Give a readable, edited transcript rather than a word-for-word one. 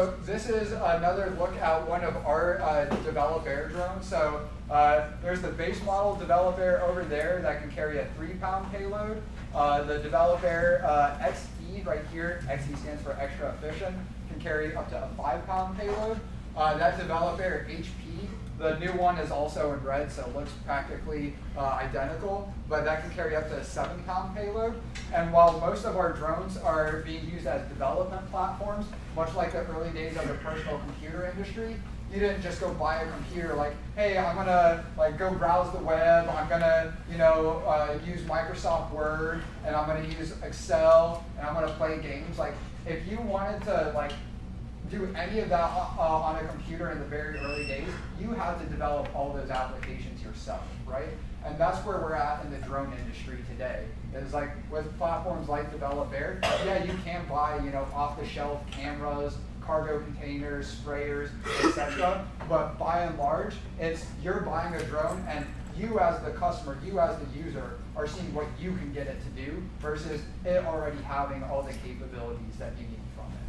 So this is another look at one of our Develop Air drones. So there's the base model Develop Air over there that can carry a 3-pound payload. The Develop Air XE right here, XE stands for extra efficient, can carry up to a 5-pound payload. That Develop Air HP, the new one is also in red, so it looks practically identical, but that can carry up to a 7-pound payload. And while most of our drones are being used as development platforms, much like the early days of the personal computer industry, you didn't just go buy a computer like, hey, I'm gonna go browse the web, I'm gonna use Microsoft Word, and I'm gonna use Excel, and I'm gonna play games. Like, if you wanted to do any of that on a computer in the very early days, you had to develop all those applications yourself, right? And that's where we're at in the drone industry today. It's like with platforms like Develop Air, yeah, you can buy off-the-shelf cameras, cargo containers, sprayers, etc. But by and large, you're buying a drone, and you as the customer, you as the user, are seeing what you can get it to do versus it already having all the capabilities that you need from it.